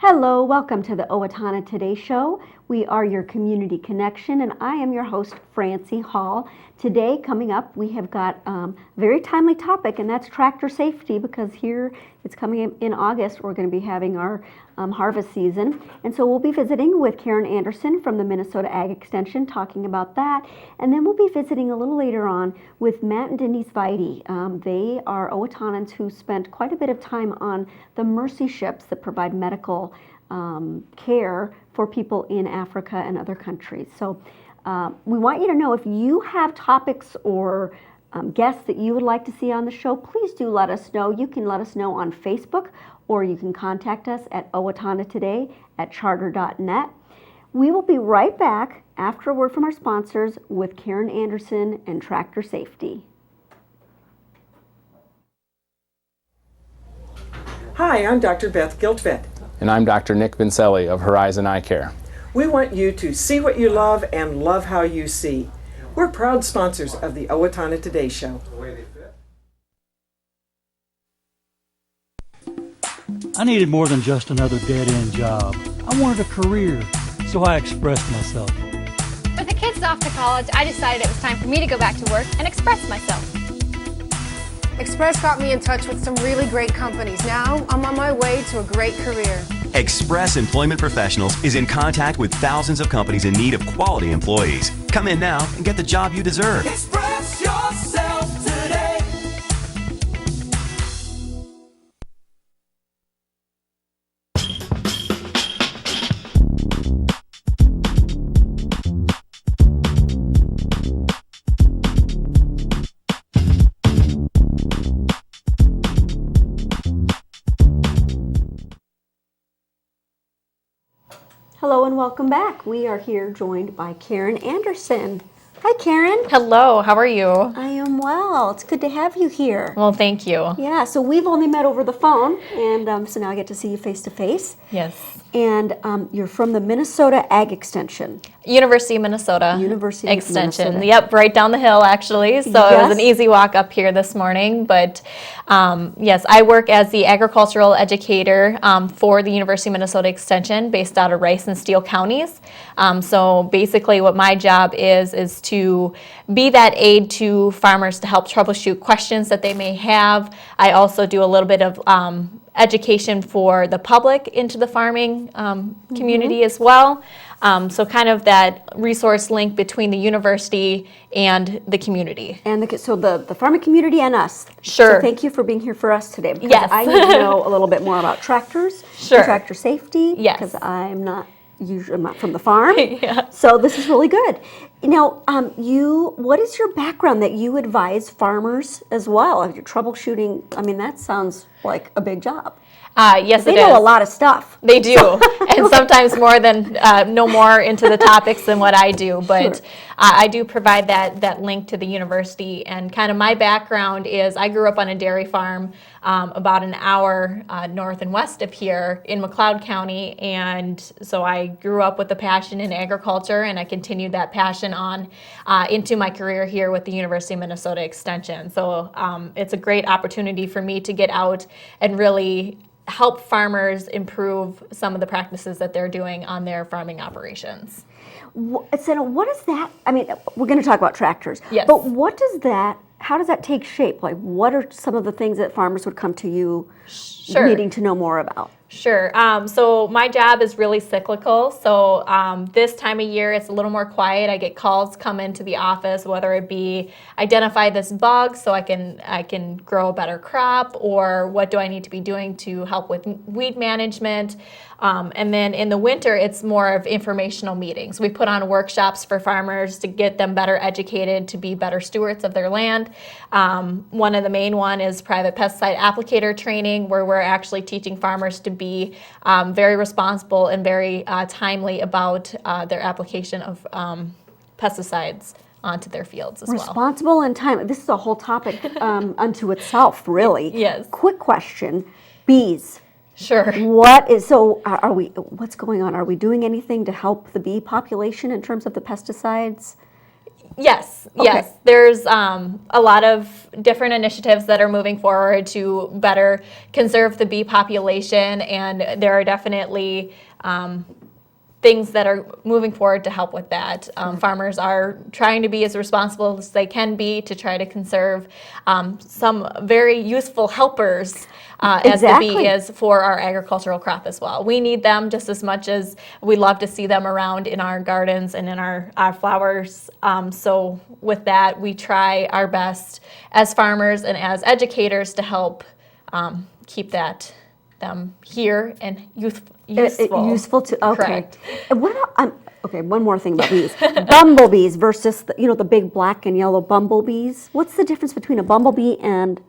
Hello, welcome to the Owatonna Today Show. We are your community connection, and I am your host, Francy Hall. Today, coming up, we have got a very timely topic, and that's tractor safety, because here it's coming in August. We're going to be having our harvest season, and so we'll be visiting with Karen Anderson from the Minnesota Ag Extension, talking about that, and then we'll be visiting a little later on with Matt and Denise Tveite. They are Owatonnans who spent quite a bit of time on the Mercy ships that provide medical care for people in Africa and other countries. So we want you to know, if you have topics or guests that you would like to see on the show, please do let us know. You can let us know on Facebook, or you can contact us at owatonnatoday@charter.net. We will be right back after a word from our sponsors with Karen Anderson and Tractor Safety. Hi, I'm Dr. Beth Giltvet. And I'm Dr. Nick Vincelli of Horizon Eye Care. We want you to see what you love and love how you see. We're proud sponsors of the Owatonna Today Show. I needed more than just another dead-end job. I wanted a career, so I expressed myself. With the kids off to college, I decided it was time for me to go back to work and express myself. Express got me in touch with some really great companies. Now, I'm on my way to a great career. Express Employment Professionals is in contact with thousands of companies in need of quality employees. Come in now and get the job you deserve. Express yourself today. Hello and welcome back. We are here joined by Karen Anderson. Hi, Karen. Hello, how are you? I am well. It's good to have you here. Well, thank you. Yeah, so we've only met over the phone, and so now I get to see you face to face. Yes. And you're from the Minnesota Ag Extension. University of Minnesota. University of Extension. Minnesota. Yep, right down the hill actually. So Yes. It was an easy walk up here this morning. But yes, I work as the agricultural educator for the University of Minnesota Extension based out of Rice and Steele counties. So basically what my job is to be that aid to farmers to help troubleshoot questions that they may have. I also do a little bit of education for the public into the farming community as well. So kind of that resource link between the university and the community. And the farming community and us. Sure. So thank you for being here for us today. Because Yes. I need to know a little bit more about tractors. Sure. And tractor safety. Yes. Because I'm not from the farm. Yeah. So this is really good. Now, what is your background that you advise farmers as well? If you're troubleshooting, I mean, that sounds like a big job. Yes, They it know is. a lot of stuff. They do, and sometimes more than know more into the topics than what I do. But Sure. I do provide that link to the university. And kind of my background is I grew up on a dairy farm about an hour north and west of here in McLeod County, and so I grew up with a passion in agriculture, and I continued that passion on into my career here with the University of Minnesota Extension. So it's a great opportunity for me to get out and really help farmers improve some of the practices that they're doing on their farming operations. So what is that? I mean, we're going to talk about tractors. Yes. But how does that take shape? Like, what are some of the things that farmers would come to you Sure. needing to know more about? Sure. So my job is really cyclical. So this time of year, it's a little more quiet. I get calls come into the office, whether it be identify this bug so I can grow a better crop, or what do I need to be doing to help with weed management. And then in the winter, it's more of informational meetings. We put on workshops for farmers to get them better educated to be better stewards of their land. One of the main one is private pesticide applicator training, where we're actually teaching farmers to be very responsible and very timely about their application of pesticides onto their fields as well. Responsible and timely. This is a whole topic unto itself, really. Yes. Quick question: bees. Sure. What's going on? Are we doing anything to help the bee population in terms of the pesticides? Yes, Okay. yes. There's a lot of different initiatives that are moving forward to better conserve the bee population, and there are definitely things that are moving forward to help with that. Farmers are trying to be as responsible as they can be to try to conserve some very useful helpers as the bee is for our agricultural crop as well. We need them just as much as we love to see them around in our gardens and in our flowers. So with that, we try our best as farmers and as educators to help keep them here and useful. Useful to, okay. Correct. And what about, okay, one more thing about bees. Bumblebees versus, the big black and yellow bumblebees. What's the difference between a bumblebee and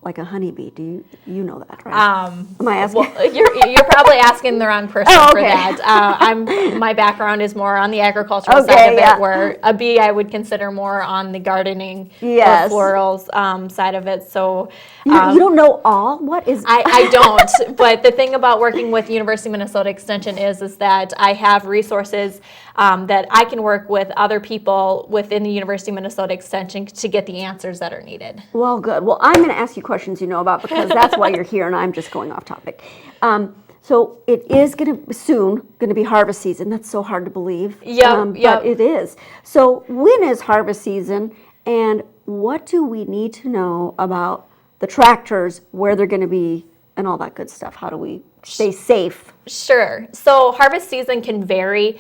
like a honeybee? Do you know that, right? Am I asking? Well, you're probably asking the wrong person for that. My background is more on the agricultural side of it, where a bee I would consider more on the gardening or florals side of it. So you don't know all? What is? I don't. But the thing about working with University of Minnesota Extension is that I have resources that I can work with other people within the University of Minnesota Extension to get the answers that are needed. Well, good. Well, I'm going to ask you questions you know about because that's why you're here, and I'm just going off topic. So it is soon going to be harvest season. That's so hard to believe. But it is. So when is harvest season, and what do we need to know about the tractors, where they're going to be, and all that good stuff? How do we stay safe? Sure. So harvest season can vary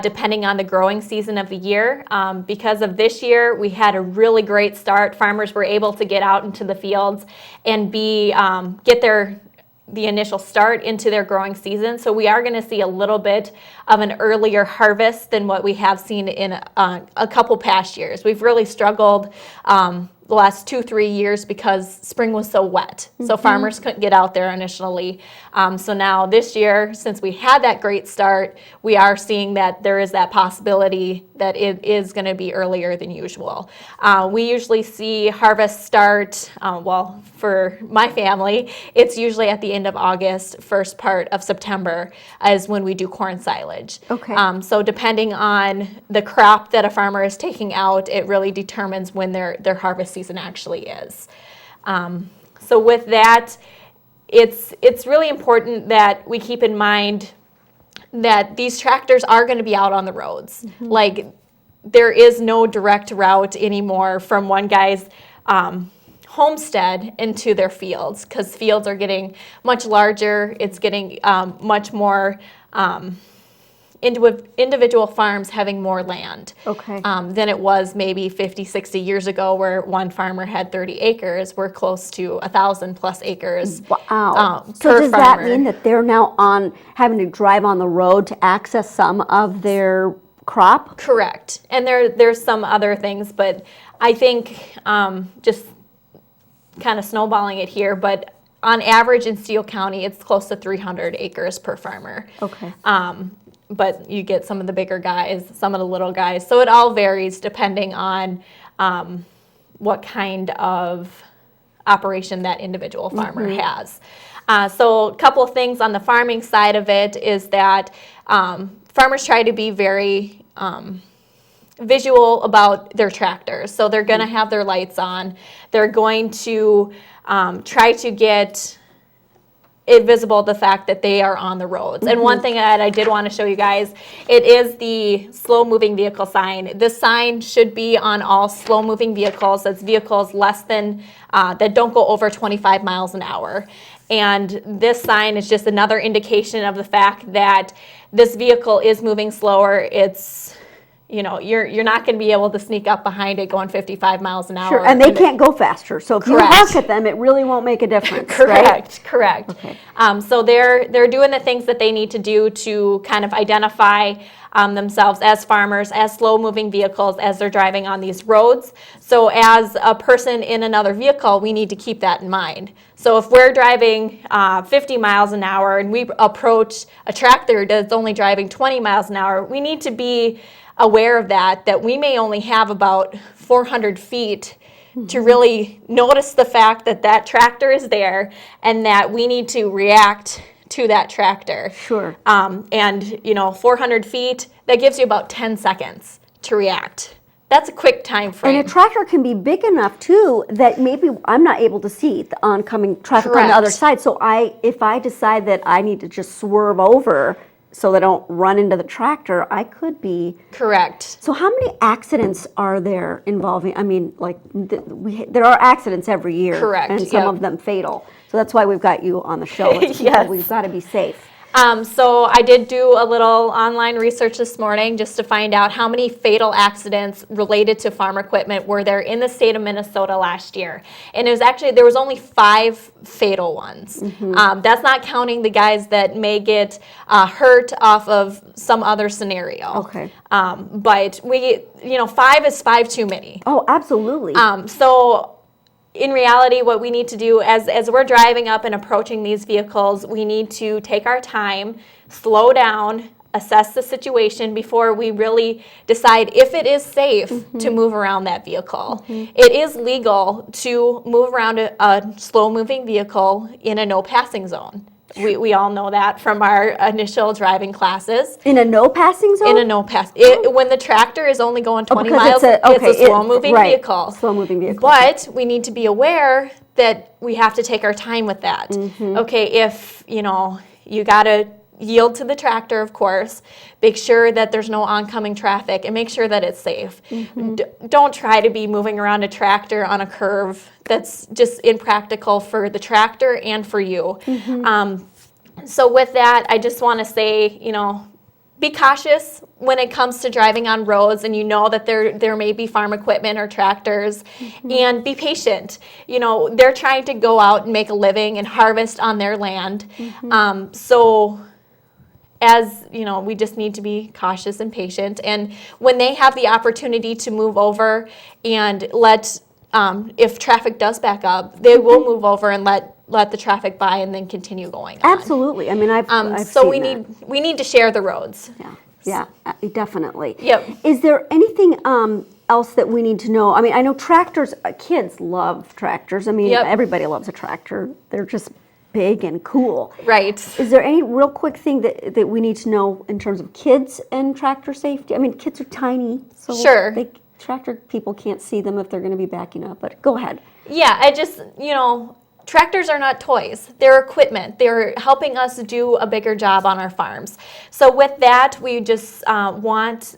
depending on the growing season of the year. Because of this year, we had a really great start. Farmers were able to get out into the fields and get the initial start into their growing season. So we are going to see a little bit of an earlier harvest than what we have seen in a couple past years. We've really struggled the last 2-3 years because spring was so wet. So farmers couldn't get out there initially. So now this year, since we had that great start, we are seeing that there is that possibility that it is going to be earlier than usual. We usually see harvest start, well, for my family, it's usually at the end of August, first part of September is when we do corn silage. Okay. So depending on the crop that a farmer is taking out, it really determines when their harvest season actually is. So with that, it's really important that we keep in mind that these tractors are going to be out on the roads. Like, there is no direct route anymore from one guy's homestead into their fields, because fields are getting much larger. It's getting much more individual farms having more land than it was maybe 50, 60 years ago, where one farmer had 30 acres. We're close to 1,000+ acres. Wow. So per does farmer. that mean that they're now having to drive on the road to access some of their crop? Correct. And there's some other things, but I think just kind of snowballing it here, but on average in Steele County, it's close to 300 acres per farmer. Okay. But you get some of the bigger guys, some of the little guys. So it all varies depending on what kind of operation that individual farmer has. So a couple of things on the farming side of it is that farmers try to be very visual about their tractors. So they're going to have their lights on. They're going to try to get it visible, the fact that they are on the roads. And one thing that I did want to show you guys, it is the slow moving vehicle sign. This sign should be on all slow moving vehicles. That's vehicles less than, that don't go over 25 miles an hour. And this sign is just another indication of the fact that this vehicle is moving slower. It's, you're not going to be able to sneak up behind it going 55 miles an hour. Sure, and they can't go faster. So if you honk at them, it really won't make a difference. Correct. Okay. So they're doing the things that they need to do to kind of identify themselves as farmers, as slow-moving vehicles, as they're driving on these roads. So as a person in another vehicle, we need to keep that in mind. So if we're driving 50 miles an hour and we approach a tractor that's only driving 20 miles an hour, we need to be aware of that we may only have about 400 feet to really notice the fact that tractor is there and that we need to react to that tractor. Sure. And 400 feet, that gives you about 10 seconds to react That's a quick time frame. And a tractor can be big enough too that maybe I'm not able to see the oncoming traffic on the other side. So if I decide that I need to just swerve over so that I don't run into the tractor, I could be. Correct. So how many accidents are there involving, I mean, like, there are accidents every year. Correct, And some of them fatal. So that's why we've got you on the show. It's because we've got to be safe. So I did do a little online research this morning just to find out how many fatal accidents related to farm equipment were there in the state of Minnesota last year. And it was actually, there was only 5 fatal ones. That's not counting the guys that may get hurt off of some other scenario. Okay. But 5 is 5 too many. Oh, absolutely. So in reality, what we need to do as we're driving up and approaching these vehicles, we need to take our time, slow down, assess the situation before we really decide if it is safe to move around that vehicle. It is legal to move around a slow-moving vehicle in a no passing zone. We all know that from our initial driving classes. In a no passing zone? In a no pass. When the tractor is only going 20 miles, it's a slow-moving vehicle. Slow-moving vehicle. But we need to be aware that we have to take our time with that. Okay, if you got to yield to the tractor, of course, make sure that there's no oncoming traffic, and make sure that it's safe. Don't try to be moving around a tractor on a curve. That's just impractical for the tractor and for you. So with that, I just want to say, be cautious when it comes to driving on roads, and that there may be farm equipment or tractors, and be patient. They're trying to go out and make a living and harvest on their land. So as we just need to be cautious and patient. And when they have the opportunity to move over and let, if traffic does back up, they will move over and let the traffic by and then continue going on. Absolutely. I mean, I've so seen we need to share the roads. Yeah, definitely. Yep. Is there anything else that we need to know? I mean, I know tractors, kids love tractors. I mean, everybody loves a tractor. They're just big and cool. Right. Is there any real quick thing that we need to know in terms of kids and tractor safety? I mean, kids are tiny, so tractor people can't see them if they're going to be backing up, but go ahead. Yeah, I just, tractors are not toys. They're equipment. They're helping us do a bigger job on our farms. So with that, we just want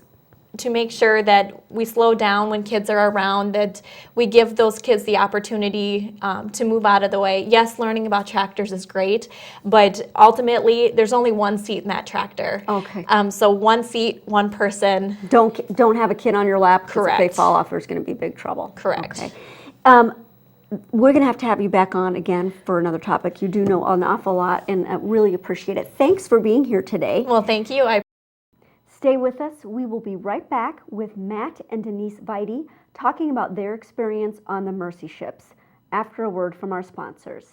to make sure that we slow down when kids are around, that we give those kids the opportunity to move out of the way. Yes, learning about tractors is great, but ultimately there's only one seat in that tractor. Okay. So one seat, one person. Don't have a kid on your lap. Correct. If they fall off, there's going to be big trouble. Correct. Okay. We're going to have you back on again for another topic. You do know an awful lot, and I really appreciate it. Thanks for being here today. Well, thank you. Stay with us. We will be right back with Matt and Denise Tveite talking about their experience on the Mercy ships after a word from our sponsors.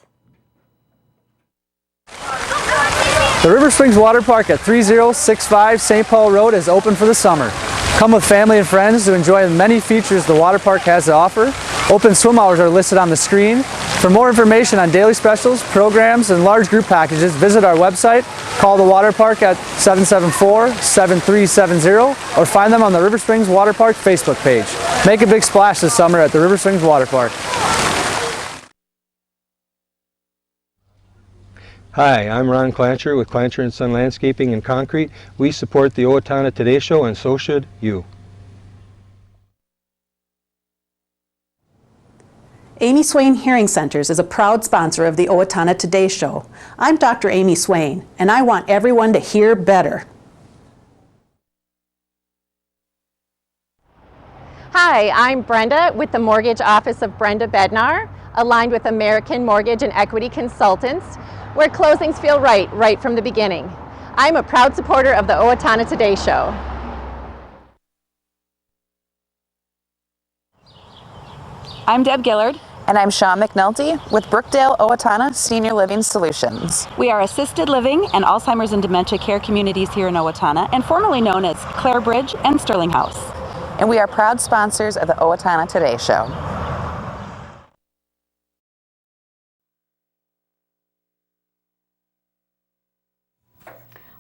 The River Springs Water Park at 3065 St. Paul Road is open for the summer. Come with family and friends to enjoy the many features the water park has to offer. Open swim hours are listed on the screen. For more information on daily specials, programs, and large group packages, visit our website, call the water park at 774-7370, or find them on the River Springs Water Park Facebook page. Make a big splash this summer at the River Springs Water Park. Hi, I'm Ron Clancher with Clancher & Son Landscaping and Concrete. We support the Owatonna Today Show, and so should you. Amy Swain Hearing Centers is a proud sponsor of the Owatonna Today Show. I'm Dr. Amy Swain, and I want everyone to hear better. Hi, I'm Brenda with the Mortgage Office of Brenda Bednar, aligned with American Mortgage and Equity Consultants, where closings feel right from the beginning. I'm a proud supporter of the Owatonna Today Show. I'm Deb Gillard. And I'm Shawn McNulty with Brookdale Owatonna Senior Living Solutions. We are assisted living and Alzheimer's and dementia care communities here in Owatonna, and formerly known as Clare Bridge and Sterling House. And we are proud sponsors of the Owatonna Today Show.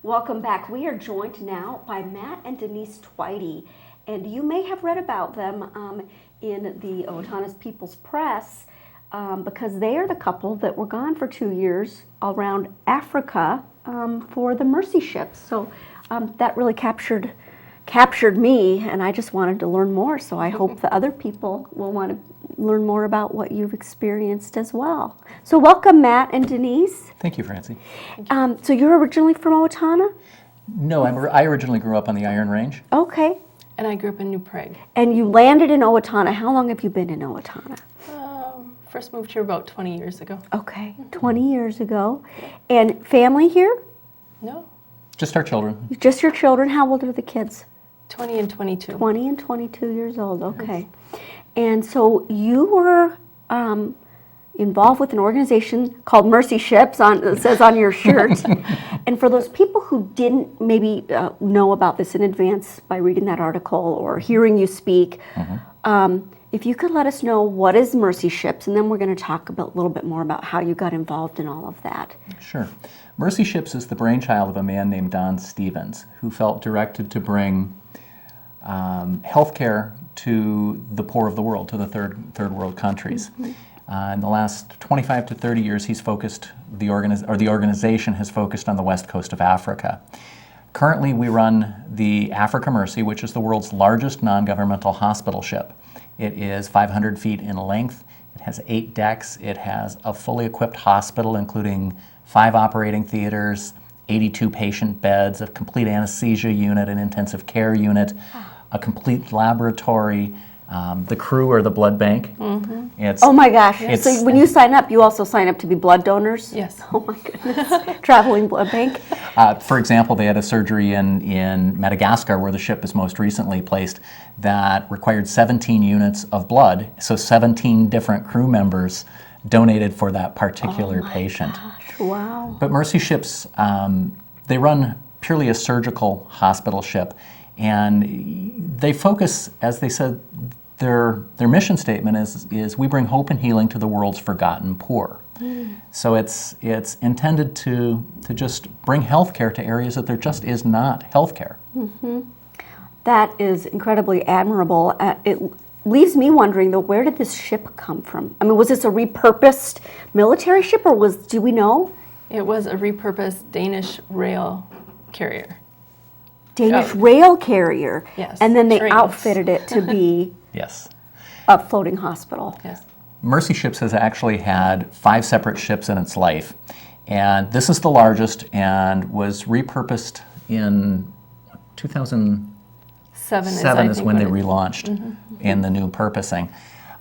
Welcome back. We are joined now by Matt and Denise Tveite. and you may have read about them in the Owatonna People's Press because they are the couple that were gone for 2 years around Africa for the Mercy ships. So that really captured me, and I just wanted to learn more. So I hope the other people will want to learn more about what you've experienced as well. So welcome, Matt and Denise. Thank you, Francie. So you're originally from Owatonna? No, I originally grew up on the Iron Range. Okay. And I grew up in New Prague. And you landed in Owatonna. How long have you been in Owatonna? First moved here about 20 years ago. Okay, 20 years ago. And family here? No. Just our children. Just your children. How old are the kids? 20 and 22. 20 and 22 years old, okay. And so you were involved with an organization called Mercy Ships, it says on your shirt. And for those people who didn't maybe know about this in advance by reading that article or hearing you speak, if you could let us know what is Mercy Ships, and then we're going to talk a little bit more about how you got involved in all of that. Sure. Mercy Ships is the brainchild of a man named Don Stevens, who felt directed to bring healthcare to the poor of the world, to the third world countries. In the last 25 to 30 years, he's focused, the organization has focused on the west coast of Africa. Currently, we run the Africa Mercy, which is the world's largest non-governmental hospital ship. It is 500 feet in length. It has 8 decks. It has a fully equipped hospital, including 5 operating theaters, 82 patient beds, a complete anesthesia unit, an intensive care unit, a complete laboratory. The crew are the blood bank. Oh my gosh. So when you sign up, you also sign up to be blood donors? Yes. Oh my goodness. Traveling blood bank. For example, they had a surgery in Madagascar, where the ship is most recently placed, that required 17 units of blood. So 17 different crew members donated for that particular patient. Gosh, wow. But Mercy Ships, they run purely a surgical hospital ship. And they focus, as they said, their mission statement is we bring hope and healing to the world's forgotten poor. So it's intended to just bring healthcare to areas that there just is not healthcare. That is incredibly admirable. It leaves me wondering, though, where did this ship come from? I mean, was this a repurposed military ship, or do we know? It was a repurposed Danish rail carrier. Danish rail carrier. Yes. And then they trains. outfitted it to be Yes. a floating hospital. Yes. Mercy Ships has actually had 5 separate ships in its life. And this is the largest and was repurposed in 2007 is when they relaunched in the new purposing.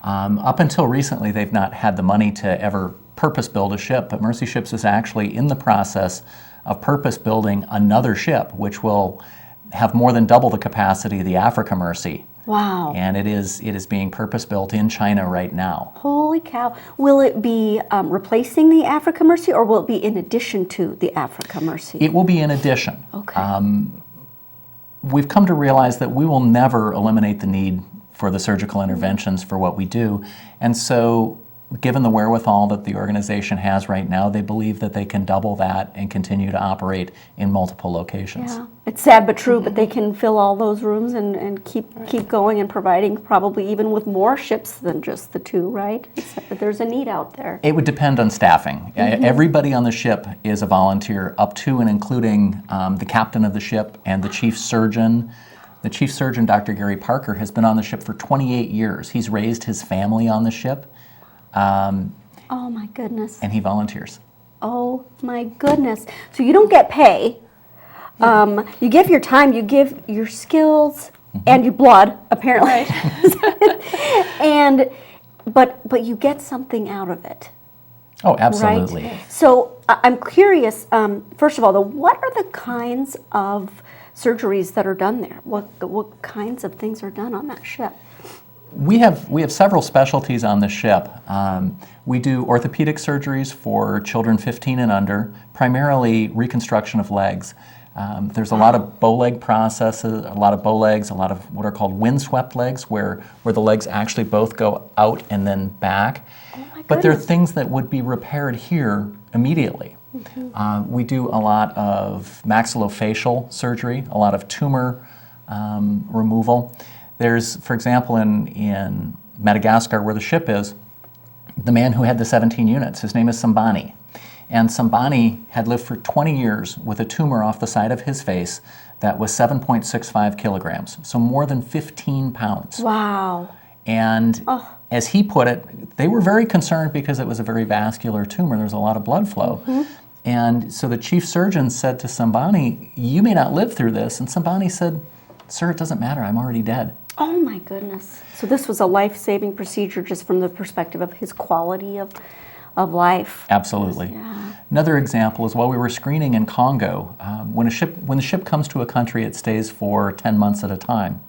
Up until recently, they've not had the money to ever purpose build a ship, but Mercy Ships is actually in the process of purpose building another ship, which will have more than double the capacity of the Africa Mercy. Wow. And it is being purpose-built in China right now. Holy cow. Will it be replacing the Africa Mercy, or will it be in addition to the Africa Mercy? It will be in addition. Okay. We've come to realize that we will never eliminate the need for the surgical interventions for what we do. And so, given the wherewithal that the organization has right now, they believe that they can double that and continue to operate in multiple locations. Yeah, it's sad but true, but they can fill all those rooms and keep going and providing probably even with more ships than just the 2, right? But there's a need out there. It would depend on staffing. Everybody on the ship is a volunteer, up to and including the captain of the ship and the chief surgeon. The chief surgeon, Dr. Gary Parker, has been on the ship for 28 years. He's raised his family on the ship. Oh my goodness. And he volunteers. Oh my goodness. So you don't get pay. You give your time, you give your skills, and your blood, apparently. But you get something out of it. Oh, absolutely. Right? So I'm curious, first of all, what are the kinds of surgeries that are done there? What kinds of things are done on that ship? We have several specialties on the ship. We do orthopedic surgeries for children 15 and under, primarily reconstruction of legs. There's a lot of bow leg processes, a lot of bow legs, a lot of what are called windswept legs, where the legs actually both go out and then back. But there are things that would be repaired here immediately. We do a lot of maxillofacial surgery, a lot of tumor removal. There's, for example, in Madagascar, where the ship is, the man who had the 17 units, his name is Sambani. And Sambani had lived for 20 years with a tumor off the side of his face that was 7.65 kilograms, so more than 15 pounds. Wow. And as he put it, they were very concerned because it was a very vascular tumor. There's a lot of blood flow. And so the chief surgeon said to Sambani, "You may not live through this." And Sambani said, "Sir, it doesn't matter. I'm already dead." Oh my goodness. So this was a life-saving procedure just from the perspective of his quality of life. Absolutely. Another example is while we were screening in Congo, when the ship comes to a country, it stays for 10 months at a time.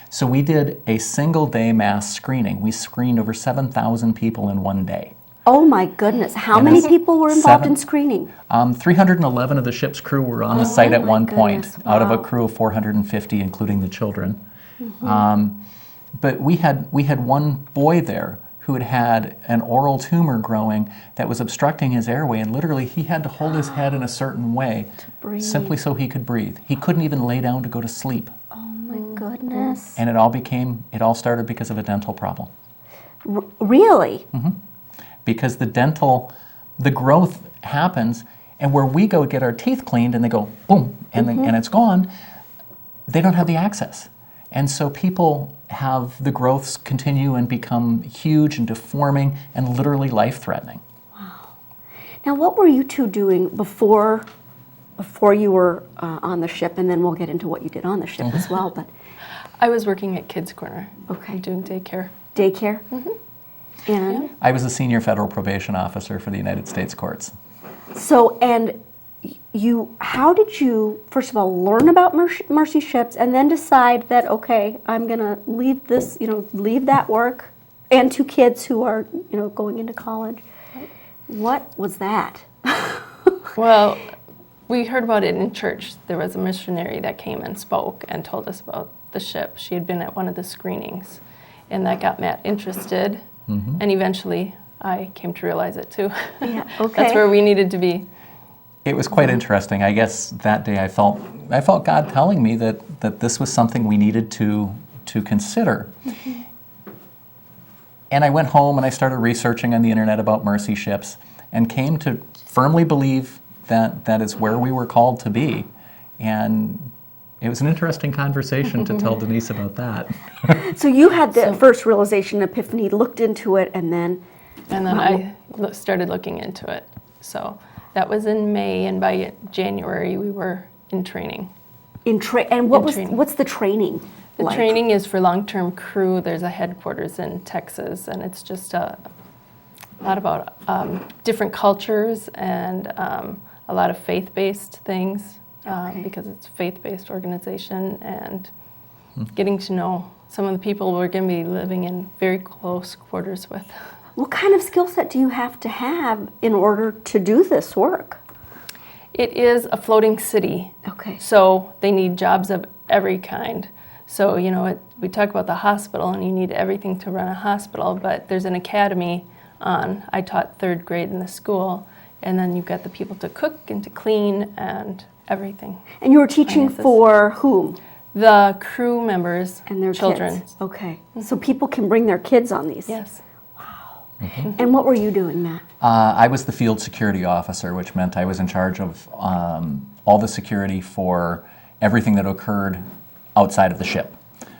So we did a single-day mass screening. We screened over 7,000 people in one day. Oh my goodness. How many people were involved in screening? 311 of the ship's crew were on the site at one point, out of a crew of 450, including the children. But we had one boy there who had an oral tumor growing that was obstructing his airway, and literally he had to hold his head in a certain way simply so he could breathe. He couldn't even lay down to go to sleep. Oh my goodness. And it all started because of a dental problem. Really? Because the growth happens, and where we go get our teeth cleaned and they go boom, and it's gone, they don't have the access. And so people have the growths continue and become huge and deforming and literally life-threatening. Wow. Now, what were you two doing before you were on the ship, and then we'll get into what you did on the ship as well. But I was working at Kids Corner. Okay. Doing daycare. Daycare? And? I was a senior federal probation officer for the United States courts. So, and how did you, first of all, learn about Mercy Ships and then decide that, okay, I'm going to leave this, leave that work, and 2 kids who are, going into college? What was that? Well, we heard about it in church. There was a missionary that came and spoke and told us about the ship. She had been at one of the screenings, and that got Matt interested, and eventually I came to realize it too. Yeah, okay. That's where we needed to be. It was quite interesting. I guess that day I felt God telling me that this was something we needed to consider. And I went home and I started researching on the internet about Mercy Ships and came to firmly believe that is where we were called to be. And it was an interesting conversation to tell Denise about that. So you had the first realization, epiphany, looked into it, and then... And then I started looking into it. So that was in May, and by January we were in training. And what's the training The like? training is for long-term crew. There's a headquarters in Texas, and it's just a lot about different cultures and a lot of faith-based things because it's a faith-based organization, and getting to know some of the people we're going to be living in very close quarters with. What kind of skill set do you have to have in order to do this work? It is a floating city. Okay. So they need jobs of every kind. So, we talk about the hospital, and you need everything to run a hospital, but there's an academy on. I taught 3rd grade in the school, and then you've got the people to cook and to clean and everything. And you were teaching for whom? The crew members and their children. Kids. Okay. So people can bring their kids on these? Yes. And what were you doing, Matt? I was the field security officer, which meant I was in charge of all the security for everything that occurred outside of the ship.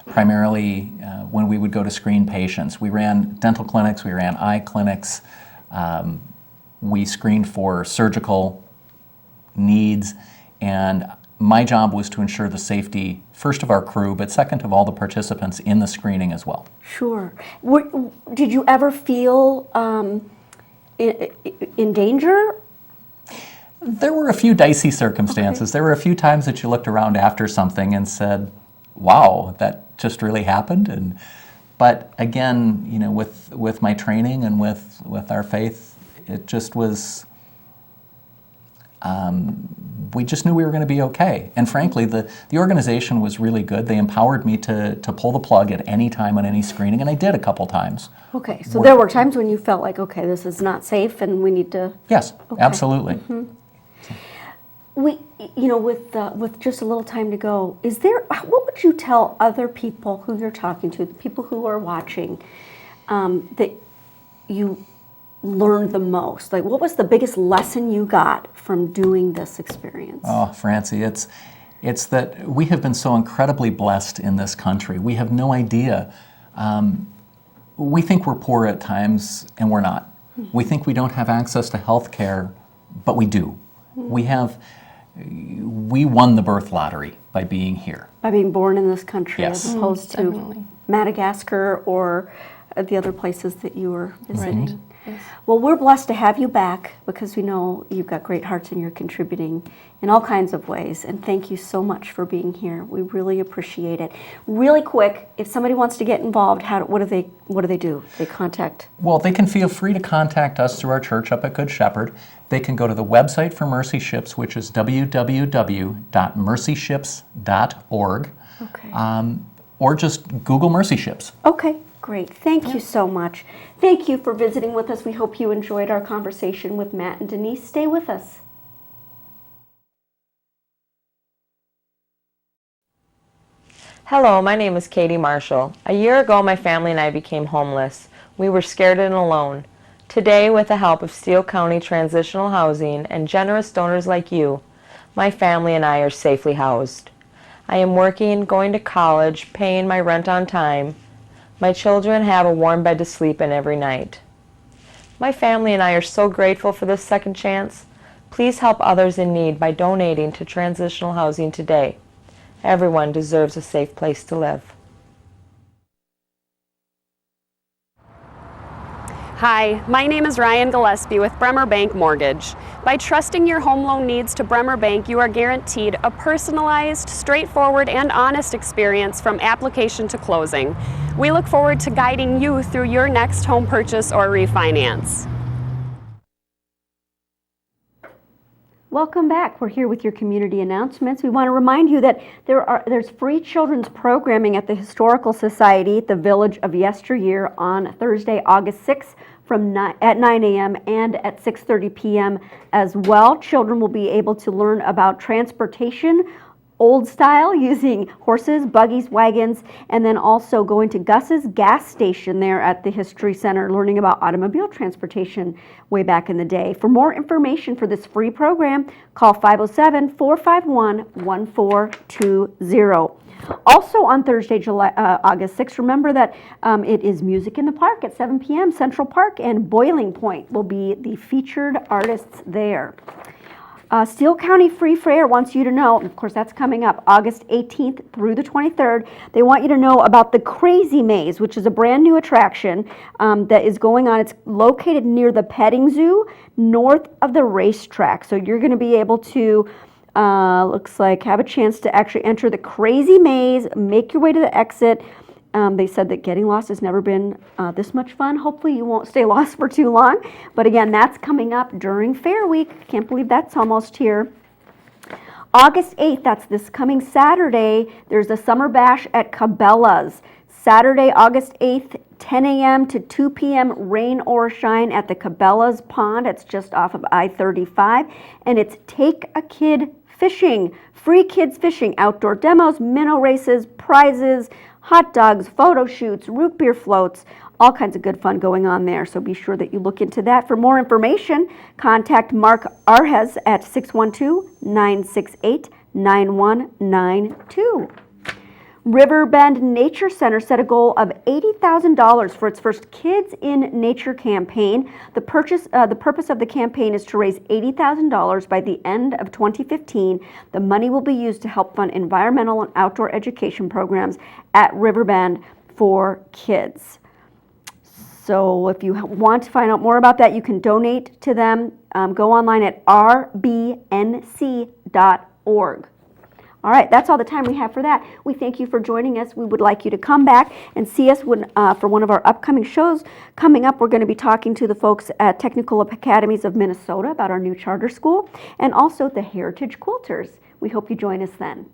Primarily when we would go to screen patients. We ran dental clinics, we ran eye clinics, we screened for surgical needs, and my job was to ensure the safety, first of our crew, but second of all the participants in the screening as well. Sure. Did you ever feel in danger? There were a few dicey circumstances. Okay. There were a few times that you looked around after something and said, wow, that just really happened. But again, with my training and with our faith, it just was, we just knew we were going to be okay. And frankly, the organization was really good. They empowered me to pull the plug at any time on any screening, and I did a couple times. Okay, so there were times when you felt like, okay, this is not safe and we need to... Yes, absolutely. With just a little time to go, what would you tell other people who you're talking to, the people who are watching, that you learned the most? Like, what was the biggest lesson you got from doing this experience? Oh, Francie, it's that we have been so incredibly blessed in this country. We have no idea. We think we're poor at times, and we're not. Mm-hmm. We think we don't have access to health care, but we do. Mm-hmm. We won the birth lottery by being here. By being born in this country, yes. As opposed to Madagascar or the other places that you were visiting. Right. Yes. Well, we're blessed to have you back because we know you've got great hearts and you're contributing in all kinds of ways. And thank you so much for being here. We really appreciate it. Really quick, if somebody wants to get involved, what do they do? They contact? Well, they can feel free to contact us through our church up at Good Shepherd. They can go to the website for Mercy Ships, which is www.mercyships.org. Okay. Or just Google Mercy Ships. Okay. Great. Thank you so much. Thank you for visiting with us. We hope you enjoyed our conversation with Matt and Denise. Stay with us. Hello, my name is Katie Marshall. A year ago, my family and I became homeless. We were scared and alone. Today, with the help of Steele County Transitional Housing and generous donors like you, my family and I are safely housed. I am working, going to college, paying my rent on time. My children have a warm bed to sleep in every night. My family and I are so grateful for this second chance. Please help others in need by donating to transitional housing today. Everyone deserves a safe place to live. Hi, my name is Ryan Gillespie with Bremer Bank Mortgage. By trusting your home loan needs to Bremer Bank, you are guaranteed a personalized, straightforward, and honest experience from application to closing. We look forward to guiding you through your next home purchase or refinance. Welcome back. We're here with your community announcements. We want to remind you that there's free children's programming at the Historical Society at the Village of Yesteryear on Thursday, August 6th at 9 a.m. and at 6:30 p.m. as well. Children will be able to learn about transportation, old style, using horses, buggies, wagons, and then also going to Gus's gas station there at the History Center, learning about automobile transportation way back in the day. For more information for this free program, call 507-451-1420. Also on Thursday, August 6th, remember that it is Music in the Park at 7 p.m. Central Park, and Boiling Point will be the featured artists there. Steele County Free Fair wants you to know, of course that's coming up August 18th through the 23rd, they want you to know about the Crazy Maze, which is a brand new attraction that is going on. It's located near the petting zoo, north of the racetrack. So you're going to be able to, looks like, have a chance to actually enter the Crazy Maze, make your way to the exit. They said that getting lost has never been this much fun. Hopefully you won't stay lost for too long. But again, that's coming up during Fair Week. Can't believe that's almost here. August 8th, that's this coming Saturday, there's a summer bash at Cabela's. Saturday, August 8th, 10 a.m. to 2 p.m., rain or shine at the Cabela's Pond. It's just off of I-35. And it's Take a Kid Fishing. Free kids fishing, outdoor demos, minnow races, prizes, hot dogs, photo shoots, root beer floats, all kinds of good fun going on there. So be sure that you look into that. For more information, contact Mark Arhez at 612-968-9192. Riverbend Nature Center set a goal of $80,000 for its first Kids in Nature campaign. The purpose of the campaign is to raise $80,000 by the end of 2015. The money will be used to help fund environmental and outdoor education programs at Riverbend for kids. So if you want to find out more about that, you can donate to them. Go online at rbnc.org. All right, that's all the time we have for that. We thank you for joining us. We would like you to come back and see us for one of our upcoming shows. Coming up, we're going to be talking to the folks at Technical Academies of Minnesota about our new charter school, and also the Heritage Quilters. We hope you join us then.